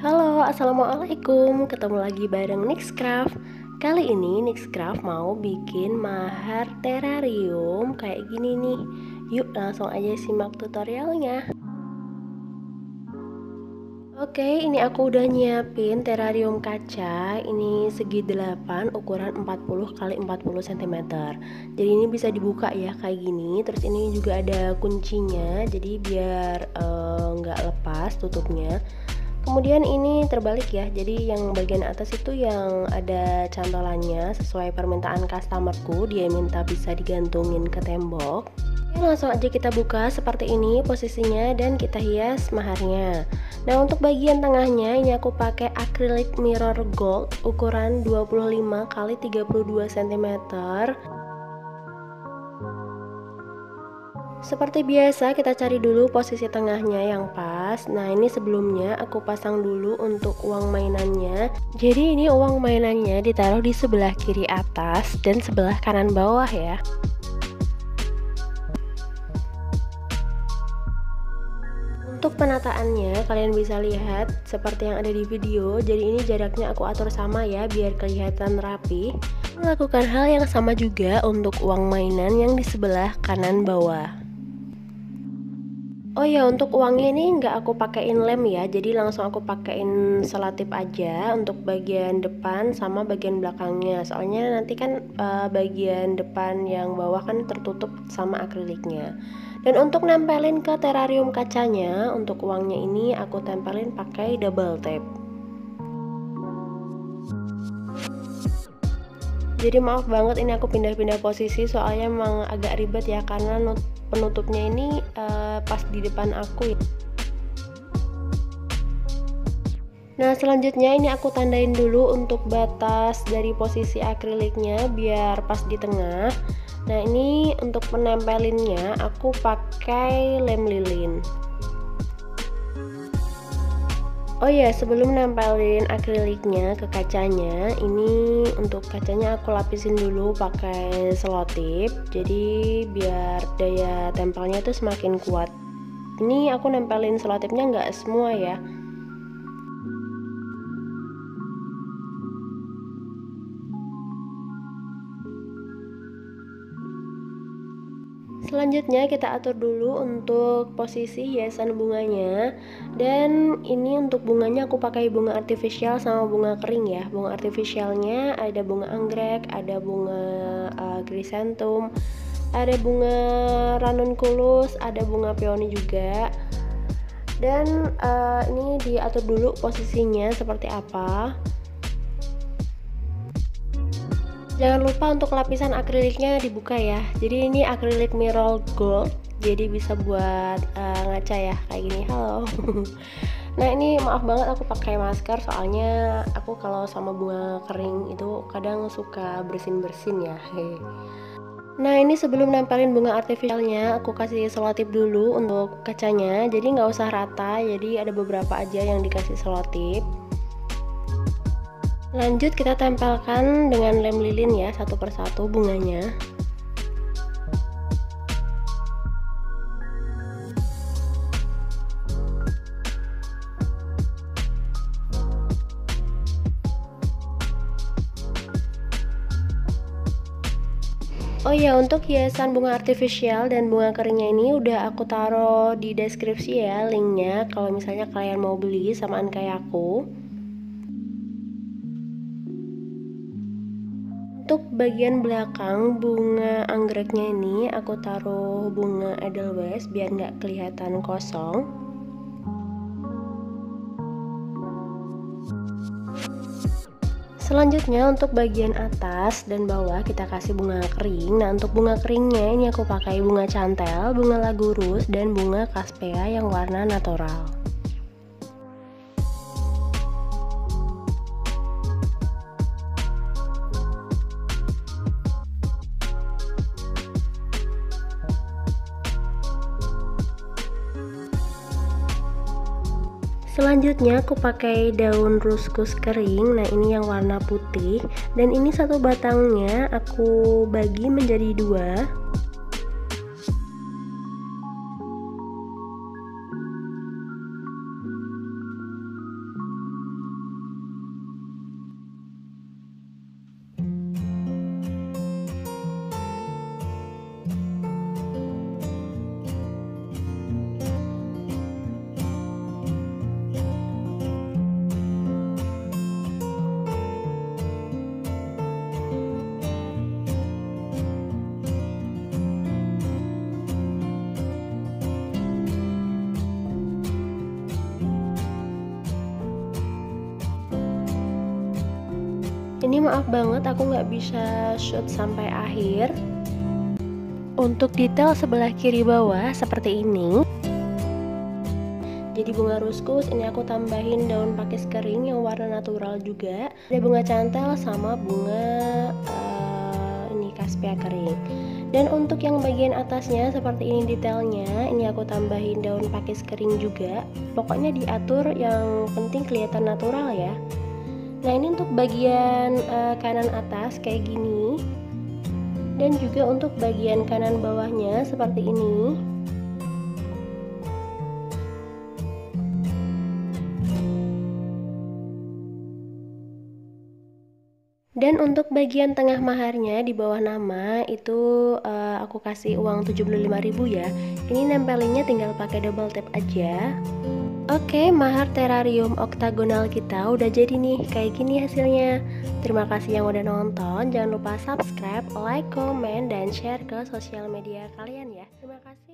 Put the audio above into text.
Halo, assalamualaikum. Ketemu lagi bareng Nixcraft. Kali ini Nixcraft mau bikin mahar terrarium kayak gini nih. Yuk langsung aja simak tutorialnya. Oke, ini aku udah nyiapin terrarium kaca. Ini segi 8, ukuran 40 kali 40 cm. Jadi ini bisa dibuka ya kayak gini. Terus ini juga ada kuncinya, jadi biar nggak lepas tutupnya. Kemudian ini terbalik ya, jadi yang bagian atas itu yang ada cantolannya sesuai permintaan customerku. Dia minta bisa digantungin ke tembok. Oke, langsung aja kita buka seperti ini posisinya dan kita hias maharnya. Nah, untuk bagian tengahnya ini aku pakai acrylic mirror gold ukuran 25 kali 32 cm. Seperti biasa kita cari dulu posisi tengahnya yang pas. Nah, ini sebelumnya aku pasang dulu untuk uang mainannya. Jadi ini uang mainannya ditaruh di sebelah kiri atas dan sebelah kanan bawah ya. Untuk penataannya kalian bisa lihat seperti yang ada di video. Jadi ini jaraknya aku atur sama ya biar kelihatan rapi. Melakukan hal yang sama juga untuk uang mainan yang di sebelah kanan bawah. Oh ya, untuk uangnya ini nggak aku pakein lem ya, jadi langsung aku pakein selotip aja untuk bagian depan sama bagian belakangnya. Soalnya nanti kan bagian depan yang bawah kan tertutup sama akriliknya. Dan untuk nempelin ke terrarium kacanya, untuk uangnya ini aku tempelin pakai double tape. Jadi maaf banget ini aku pindah-pindah posisi soalnya emang agak ribet ya karena penutupnya ini pas di depan aku ya. Nah, selanjutnya ini aku tandain dulu untuk batas dari posisi akriliknya biar pas di tengah. Nah, ini untuk penempelinnya aku pakai lem lilin. Oh ya, sebelum nempelin akriliknya ke kacanya, ini untuk kacanya aku lapisin dulu pakai selotip. Jadi biar daya tempelnya itu semakin kuat. Ini aku nempelin selotipnya nggak semua ya. Selanjutnya kita atur dulu untuk posisi hiasan bunganya. Dan ini untuk bunganya aku pakai bunga artifisial sama bunga kering ya. Bunga artifisialnya ada bunga anggrek, ada bunga chrysanthemum, ada bunga ranunculus, ada bunga peony juga. Dan ini diatur dulu posisinya seperti apa. Jangan lupa untuk lapisan akriliknya dibuka ya. Jadi ini akrilik mirror gold, jadi bisa buat ngaca ya kayak gini. Halo. Nah, ini maaf banget aku pakai masker soalnya aku kalau sama bunga kering itu kadang suka bersin-bersin ya. Nah, ini sebelum nempelin bunga artifisialnya aku kasih selotip dulu untuk kacanya. Jadi nggak usah rata, jadi ada beberapa aja yang dikasih selotip. Lanjut kita tempelkan dengan lem lilin ya, satu persatu bunganya. Oh ya, untuk hiasan bunga artifisial dan bunga keringnya ini udah aku taruh di deskripsi ya linknya kalau misalnya kalian mau beli samaan kayak aku. Untuk bagian belakang bunga anggreknya ini aku taruh bunga edelweiss biar nggak kelihatan kosong. Selanjutnya untuk bagian atas dan bawah kita kasih bunga kering. Nah, untuk bunga keringnya ini aku pakai bunga cantel, bunga lagurus, dan bunga caspea yang warna natural. Selanjutnya aku pakai daun ruskus kering. Nah, ini yang warna putih dan ini satu batangnya aku bagi menjadi dua. Ini maaf banget aku nggak bisa shoot sampai akhir. Untuk detail sebelah kiri bawah seperti ini. Jadi bunga ruskus ini aku tambahin daun pakis kering yang warna natural juga. Ada bunga cantel sama bunga ini kaspia kering. Dan untuk yang bagian atasnya seperti ini detailnya, ini aku tambahin daun pakis kering juga. Pokoknya diatur yang penting kelihatan natural ya. Nah ini untuk bagian kanan atas kayak gini. Dan juga untuk bagian kanan bawahnya seperti ini. Dan untuk bagian tengah maharnya di bawah nama itu aku kasih uang 75.000 ya. Ini nempelinnya tinggal pakai double tap aja. Oke, mahar terarium oktagonal kita udah jadi nih, kayak gini hasilnya. Terima kasih yang udah nonton, jangan lupa subscribe, like, comment, dan share ke sosial media kalian ya. Terima kasih.